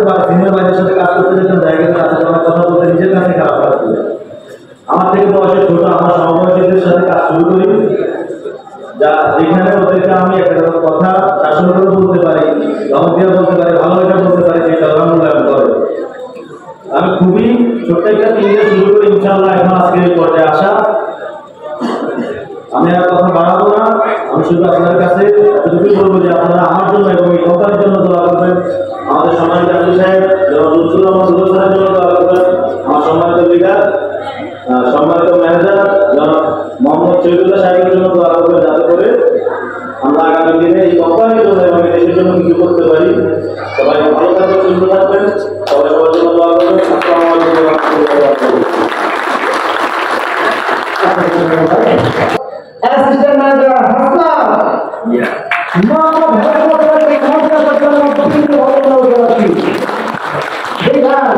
[SPEAKER 5] ভাইদের সাথে কাজ করতে যেতাম, জায়গাতে তাদের আমার কথা বলতে নিজের কাছে খারাপ লাগবে। আমার থেকে বয়সে ছোট আমার সমবয়সীদের সাথে কাজ শুরু করি, যা যেখানে ওদেরকে আমি একটা কথা শাসন করে বলতে পারি, ধমক দিয়ে বলতে পারি, ভালোবাসা বলতে পারি, সেটা ওরা মূল্যায়ন করে। আমি খুবই ছোট্ট একটা টিম দিয়ে শুরু করি, ইনশাআল্লাহ এখন আজকে এই পর্যায়ে আসা। আমি আর কথা বাড়াবো না, সম্মানিত আমির সাহেব জনাব লুৎফুর রহমান দুদক স্যারের জন্য দোয়া করবেন। আমার সম্মানিত লিডার সম্মানিত ম্যানেজার জনাব মোহাম্মদ শহীদুল্লাহ সাহেবের জন্য দোয়া করবেন, যাতে করে আমরা আগামী দিনে এই কোম্পানির জন্য এবং দেশের জন্য কিছু করতে পারি। সবাই ভালো থাকবেন, সুস্থ থাকবেন, সবাই সবার জন্য দোয়া করবেন। আসসালামু আলাইকুম ওয়া রাহমাতুল্লাহি ওয়া বারাকাতুহু।
[SPEAKER 4] অ্যাসিস্ট্যান্ট ম্যানেজার হাসান মোহাম্মদ হেফাজতের মর্যাদার জন্য প্রকৃত অবদান রাখি বিধান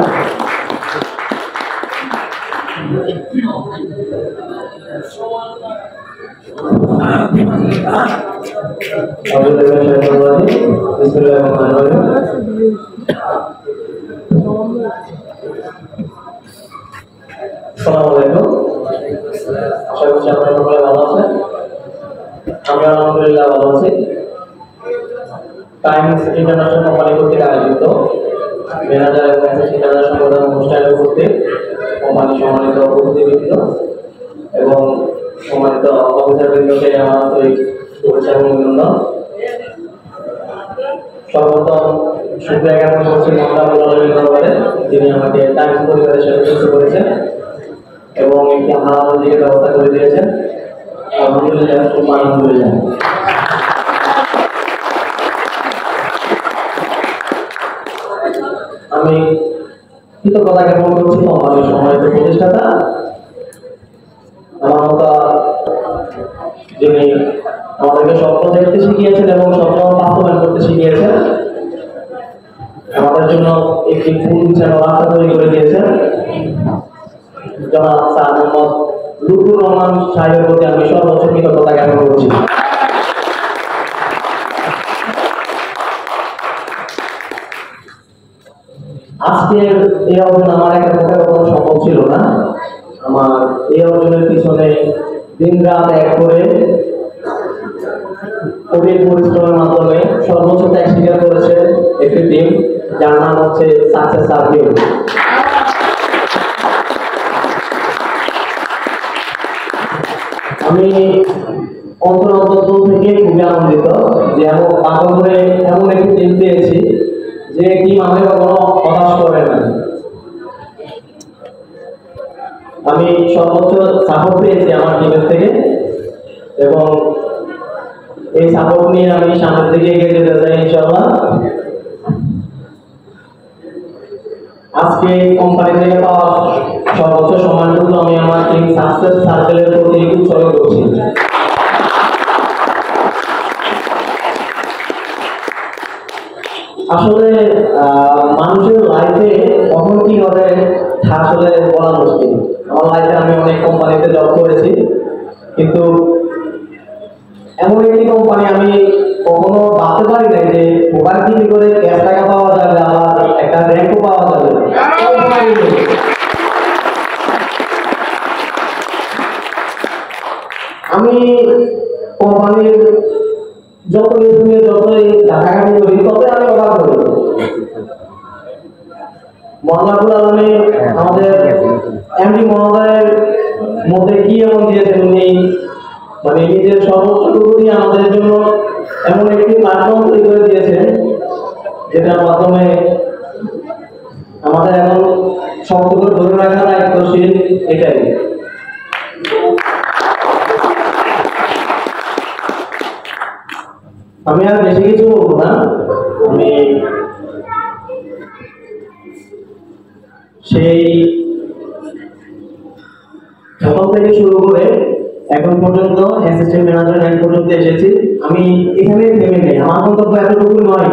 [SPEAKER 1] আসসালামু আলাইকুম। আশা করছি আপনারা সকলে ভালো আছেন। আমরা আলহামদুলিল্লাহ ভালো আছি। টাইমস ইন্টারন্যাশনাল কোম্পানি কর্তৃক আয়োজিত ম্যানেজার এবং অ্যাসিস্ট্যান্ট ম্যানেজার সংবর্ধনা অনুষ্ঠানের কর্তৃক কোম্পানির সম্মানিত অতিথিবৃন্দ এবং সম্মানিত অফিসারবৃন্দকে আমার আন্তরিক শুভেচ্ছা এবং অভিনন্দন। সর্বপ্রথম শুক্রিয়া জ্ঞাপন করছি মহান দরবারে, যিনি আমাকে টাইমস পরিবারের সাথে যুক্ত করেছেন এবং একটি হালাল দিকে ব্যবস্থা করে দিয়েছেন। আলহামদুলিল্লাহ, আলহামদুলিল্লাহ। আমি কৃতজ্ঞতা জ্ঞাপন করছি কোম্পানির সম্মানিত প্রতিষ্ঠাতা আমার মতো, যিনি আমাদেরকে স্বপ্ন দেখতে শিখিয়েছেন এবং স্বপ্ন বাস্তবায়ন করতে শিখিয়েছেন। আমাদের জন্য একটি ফুল যেন রাস্তা তৈরি করে দিয়েছেন। জনাব স্যার মোহাম্মদ লুৎফুর রহমান সাহেবের প্রতি আমি সর্বোচ্চ কৃতজ্ঞতা জ্ঞাপন করছি। আজকের এই অর্জন আমার একটা প্রকার কখনো সম্ভব ছিল না। আমার এই অর্জনের পিছনে দিন রাত এক করে কঠিন পরিশ্রমের মাধ্যমে সর্বোচ্চ ত্যাগ স্বীকার করেছে একটি টিম, যার নাম হচ্ছে সাকসেস সার্কেল। আমি অন্তর থেকে খুবই আনন্দিত যে এমন পাগল করে এমন একটি টিম পেয়েছি যে টিম আমাকে কখনো হতাশ করে না। আমি সর্বোচ্চ সাপোর্ট পেয়েছি আমার টিমের থেকে এবং এই সাপোর্ট নিয়ে আমি সামনের দিকে এগিয়ে যেতে চাই ইনশাআল্লাহ। আজকে কোম্পানি থেকে পাওয়া সর্বোচ্চ সম্মানটুকু আমি আমার টিম সাকসেস সার্কেলের প্রতি উৎসর্গ করছি। আসলে মানুষের লাইফে কখন কি হবে তা আসলে বলা মুশকিল। আমার লাইফে আমি অনেক কোম্পানিতে জব করেছি, কিন্তু এমন একটি কোম্পানি আমি কখনো ভাবতে পারি না যে ওখানে কি করে ক্যাশ টাকা পাওয়া যাবে, আবার একটা র্যাঙ্কও পাওয়া যাবে। আমি কোম্পানির যতই ঘাটাঘাটি করি ততই আমি অবাক করি। মহানাকুল আলমী আমাদের এমডি মহোদয়ের মধ্যে কি এমন দিয়েছেন, উনি মানে নিজের সর্বোচ্চটুকু দিয়ে আমাদের জন্য এমন একটি প্ল্যাটফর্ম তৈরি করে দিয়েছেন, যেটার মাধ্যমে আমাদের এখন সবটুকু ধরে রাখা দায়িত্বশীল এটাই। আমি আর বেশি কিছু বলবো না। আমি সেই প্রথম থেকে শুরু করে এখন পর্যন্ত অ্যাসিস্ট্যান্ট ম্যানেজার র্যাঙ্ক পর্যন্ত এসেছি। আমি এখানে থেমে নেই, আমার মন্তব্য এতটুকু নয়।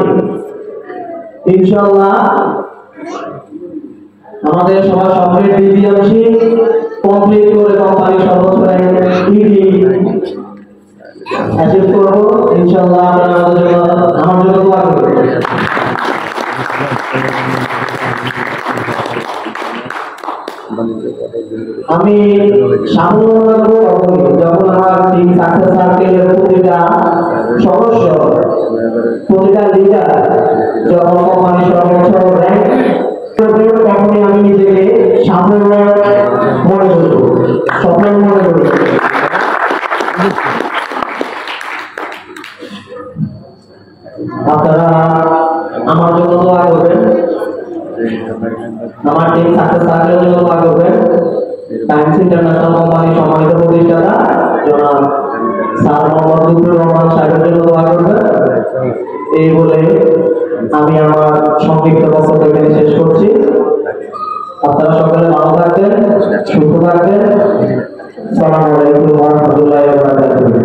[SPEAKER 1] ইনশাআল্লাহ আমাদের সবার স্বপ্নের ডিজিএমসি কমপ্লিট করে কোম্পানির সর্বোচ্চ র্যাঙ্ক ইডি অ্যাচিভ করবো। ইনশাআল্লাহ আপনারা আমার জন্য দোয়া করবেন। আমি সাফল্য যখন আমার টিম সাকসেস সার্কেলের প্রতিটা সদস্য, প্রতিটা লিডার যখন কোম্পানির সর্বোচ্চ র্যাঙ্ক করবে, তখনই আমি নিজেকে সাফল্য মনে করব, সফল মনে করব। আপনারা আমার জন্য দোয়া করবেন।
[SPEAKER 5] আমার টিম সাকসেস থাকার জন্য দোয়া করবেন। টাইমস ইন্টারন্যাশনাল কোম্পানি সম্মানিত প্রতিষ্ঠাতা জনাব স্যার মোহাম্মদ লুৎফুর রহমান সাহেবের জন্য দোয়া করবেন। এই বলে আমি আমার সংক্ষিপ্ত বক্তব্য এখানে শেষ করছি। আপনারা সকলে ভালো থাকবেন, সুস্থ থাকবেন। আসসালামু আলাইকুম ওয়া রাহমাতুল্লাহি ওয়া বারাকাতুহু।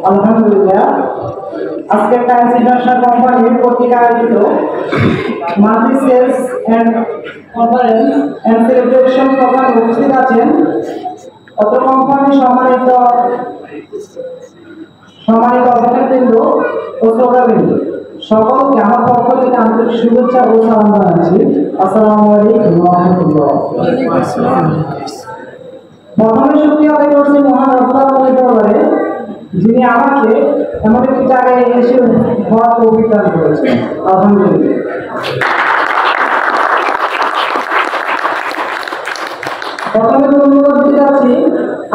[SPEAKER 4] আলহামদুলিল্লাহ, আজকে টাইমস ইন্টারন্যাশনাল কোম্পানির কর্তৃক আয়োজিত monthly sales and conference and celebration প্রোগ্রামে উপস্থিত আছেন অত্র কোম্পানির সম্মানিত অতিথিবৃন্দ ও শ্রোতাবৃন্দ, সকলকে আমার পক্ষ থেকে আন্তরিক শুভেচ্ছা ও সালাম জানাচ্ছি। আসসালামু আলাইকুম ওয়া রাহমাতুল্লাহ। প্রথমে শুকরিয়া আদায় করছি মহান রব্বুল দরবারে, যিনি আমাকে এমন একটি জায়গায় এসে হওয়ার তৌফিক দান করেছেন। আলহামদুলিল্লাহ। প্রথমে ধন্যবাদ দিতে যাচ্ছি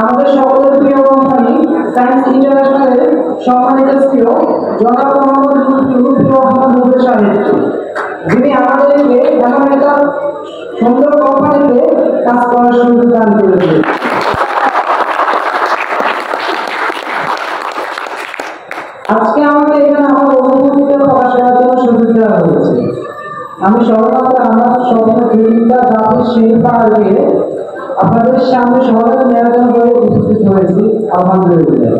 [SPEAKER 4] আমাদের সকলের প্রিয় কোম্পানি টাইমস ইন্টারন্যাশনালের সম্মানিত সিইও জনাব মোহাম্মদ লুৎফুর রহমান সাহেবকে, যিনি আমাদেরকে এমন একটা সুন্দর কোম্পানিতে কাজ করার সুযোগ দান করেছেন। আজকে আমাকে এখানে আমার অনুভূতিকে প্রকাশ করার জন্য সুযোগ দেওয়া হয়েছে। আমি সর্বপ্রথম আমার স্বপ্নের বিল্ডিংটা দাপের সেই পাহাড়ে আপনাদের সামনে সবাইকে নিবেদন করে উপস্থিত হয়েছি। আলহামদুলিল্লাহ।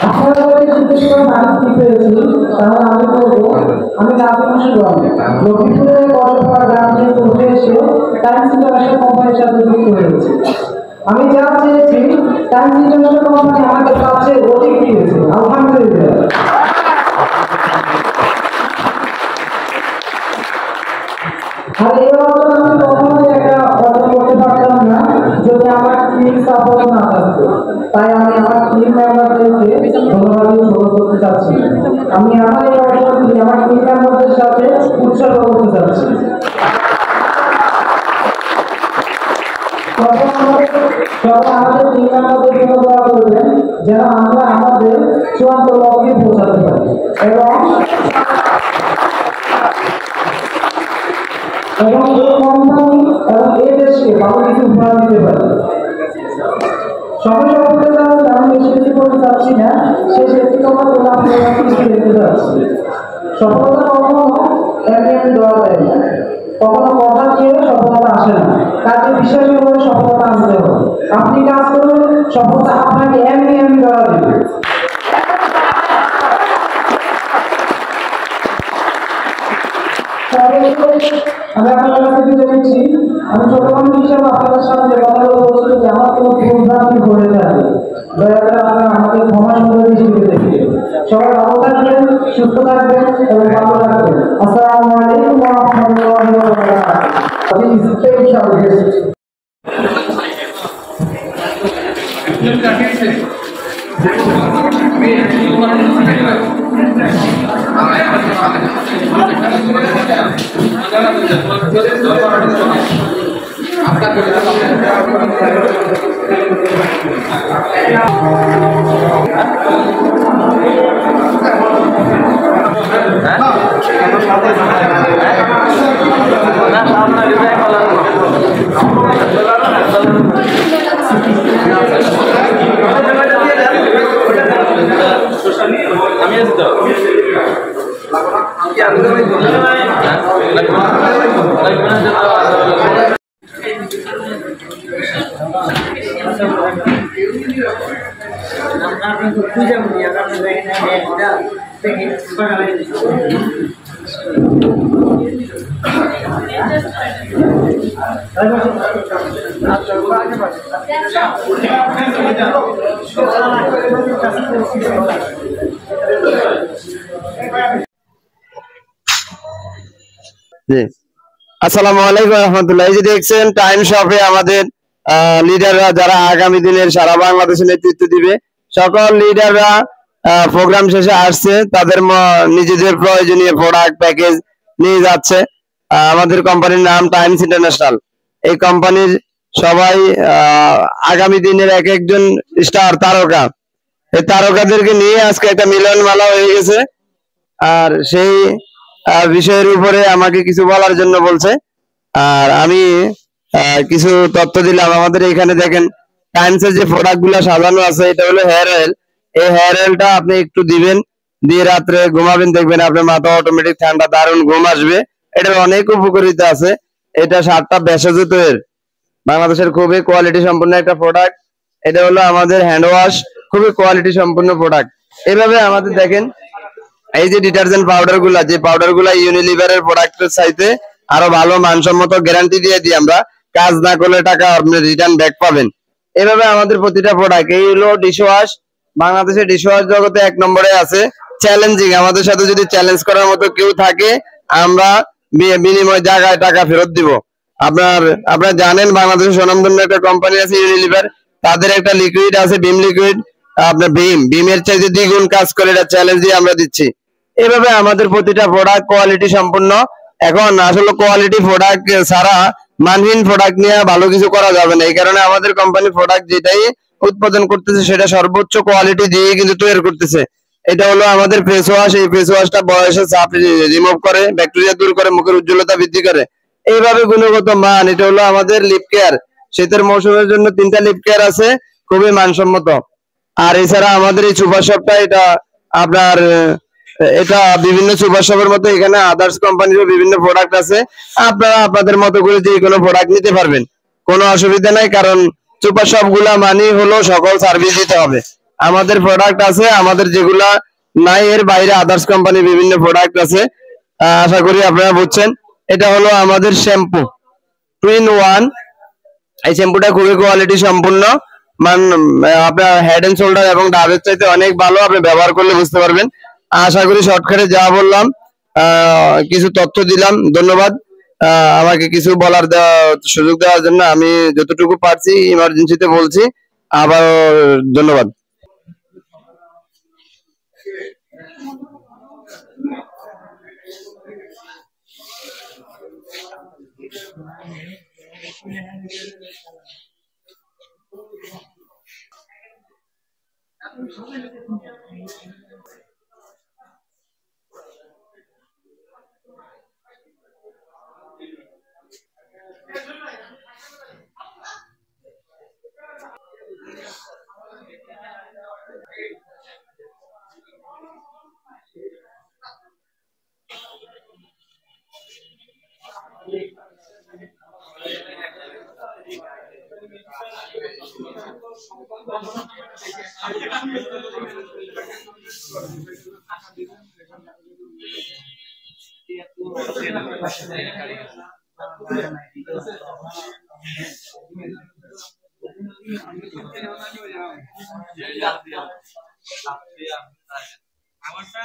[SPEAKER 4] আপনারা যদি জিজ্ঞেস করেন আমি কি পেয়েছি, তাহলে আমি বলবো আমি লক্ষ্মীপুরের কসবা গ্রাম থেকে উঠে এসে টাইমস ইন্টারন্যাশনাল কোম্পানির সাথে যুক্ত হয়েছি। আমি যা চেয়েছি টাইমস ইন্টারন্যাশনাল কোম্পানি আমাকে তার চেয়ে অধিক দিয়েছে। আলহামদুলিল্লাহ। আর এই অর্জন আমি কখনোই অর্জন করতে পারতাম না যদি আমার টিম সাপোর্ট না থাকতো। তাই আমি আমার টিম মেম্বারদেরকে ধন্যবাদ দিয়ে করতে চাচ্ছি। আমি আমার এই অর্জনটি আমার টিম মেম্বারদের সাথে উৎসর্গ করতে চাচ্ছি। আমাদের টিম মেম্বারদের জন্য দোয়া করবেন যেন আমরা আমাদের চূড়ান্ত লক্ষ্যে পৌঁছাতে পারি এবং এই কোম্পানি এবং এই দেশকে ভালো কিছু উপহার দিতে পারি। সময় সফলতা আমি বেশি করতে চাচ্ছি না, সেই ব্যক্তিগত দেখতে চাচ্ছি। সফলতা কখনো একদিন দেওয়া যায় না, কখনো কথা দিয়ে সফলতা আসে না। কাজে বিশ্বাস করে সফলতা আনতে হবে। আপনি কাজ করুন, সফলতা আপনাকে এমনি দেওয়া দেবে। আমি আপনার কাছে বিদায় নিচ্ছি। আমি ছোট মানুষ হিসাবে আপনাদের সামনে কথাগুলো বলছি যে আমার কোনো ভুলভ্রান্তি ঘটে থাকে, দয়া করে আপনারা আমাকে ক্ষমা সুন্দর দৃষ্টিতে দেখবেন। সবাই ভালো থাকবেন, সুস্থ থাকবেন এবং ভালো থাকবেন। আসসালামু আলাইকুম ওয়া রাহমাতুল্লাহি ওয়া
[SPEAKER 1] আসসালামু আলাইকুম রহমতুল্লাহ। এই যে দেখছেন টাইম শপে আমাদের লিডাররা যারা আগামী দিনের সারা বাংলাদেশে নেতৃত্ব দিবে, সকল লিডাররা প্রোগ্রাম শেষে আসছে, তাদের নিজেদের প্রয়োজনীয় প্রোডাক্ট প্যাকেজ নিয়ে যাচ্ছে। আমাদের কোম্পানির নাম টাইমস ইন্টারন্যাশনাল। এই কোম্পানির সবাই আগামী দিনের এক একজন স্টার তারকা, এই তারকাদেরকে নিয়ে আজকে একটা মিলন মেলা হয়ে গেছে। আর সেই বিষয়ের উপরে আমাকে কিছু বলার জন্য বলছে। আর আমি কিছু তথ্য দিলাম। আমাদের এখানে দেখেন টাইমসের যে প্রোডাক্ট গুলা সাজানো আছে, এটা হলো হেয়ার অয়েল। এই হেয়ার অয়েলটা আপনি একটু দিবেন, দিয়ে রাত্রে ঘুমাবেন, দেখবেন আপনার মাথা অটোমেটিক ঠান্ডা, দারুণ ঘুম আসবে। এটার অনেক উপকারিতা আছে। এটা 7টা ভেষজ তৈরি, বাংলাদেশের খুবই কোয়ালিটি সম্পন্ন একটা প্রোডাক্ট। এটা হলো আমাদের হ্যান্ড ওয়াশ, খুবই কোয়ালিটি সম্পন্ন প্রোডাক্ট। এভাবে আমাদের দেখেন এই যে ডিটারজেন্ট পাউডার গুলা, যে পাউডার গুলা ইউনিলিভারের প্রোডাক্টের চাইতে আরো ভালো মানসম্মত গ্যারান্টি দিয়ে দিই আমরা, কাজ না করলে টাকা আপনি রিটার্ন ব্যাক পাবেন। এভাবে আমাদের প্রতিটা প্রোডাক্ট, এই হলো ডিশ ওয়াশ, বাংলাদেশের ডিশ ওয়াশ জগতে 1 নম্বরে আছে। চ্যালেঞ্জিং, আমাদের সাথে যদি চ্যালেঞ্জ করার মতো কেউ থাকে আমরা বিনিময় জায়গায় টাকা ফেরত দিব। আপনারা জানেন বাংলাদেশের স্বনামধন্য একটা কোম্পানি আছে ইউনিলিভার, তাদের একটা লিকুইড আছে ভীম লিকুইড, আপনার ভীমের চাইতে দ্বিগুণ কাজ করে, এটা চ্যালেঞ্জ দিয়ে আমরা দিচ্ছি। এভাবে আমাদের প্রতিটা প্রোডাক্ট কোয়ালিটি সম্পূর্ণ। এখন আসলে কোয়ালিটি প্রোডাক্ট ছাড়া মানহীন প্রোডাক্ট নিয়ে ভালো কিছু করা যাবে না। এই কারণে আমাদের কোম্পানি প্রোডাক্ট যেটাই উৎপাদন করতেছে সেটা সর্বোচ্চ কোয়ালিটি দিয়ে কিন্তু তৈরি করতেছে। এটা হলো আমাদের ফেস ওয়াশ। এই ফেস ওয়াশটা বয়সের চাপ রিমুভ করে, ব্যাকটেরিয়া দূর করে, মুখের উজ্জ্বলতা বৃদ্ধি করে। এইভাবে গুণগত মান। এটা হলো আমাদের লিপ কেয়ার, শীতের মৌসুমের জন্য 3টা লিপ কেয়ার আছে, খুবই মানসম্মত। আর এছাড়া আমাদের এই সুপার শপটা, এটা বিভিন্ন সুপার শপের মতো এখানে আদার্স কোম্পানিরও বিভিন্ন প্রোডাক্ট আছে। আপনারা আপনাদের মতো করে যে কোনো প্রোডাক্ট নিতে পারবেন, কোনো অসুবিধা নাই। কারণ সুপার শপ গুলা মানে হলো সকল সার্ভিস দিতে হবে। আমাদের প্রোডাক্ট আছে, আমাদের যেগুলা নাই এর বাইরে আদার্স কোম্পানির বিভিন্ন প্রোডাক্ট আছে। আশা করি আপনারা বুঝছেন। এটা হলো আমাদের শ্যাম্পু 2 in 1। এই শ্যাম্পুটা খুবই কোয়ালিটি সম্পূর্ণ, আপনার হেড এন্ড শোল্ডার এবং ডাবের চাইতে অনেক ভালো। আপনি ব্যবহার করলে বুঝতে পারবেন। আশা করি শর্টকাটে যা বললাম, কিছু তথ্য দিলাম। ধন্যবাদ আমাকে কিছু বলার সুযোগ দেওয়ার জন্য। আমি যতটুকু পারছি ইমার্জেন্সিতে বলছি। আবার ধন্যবাদ।
[SPEAKER 6] আমারটা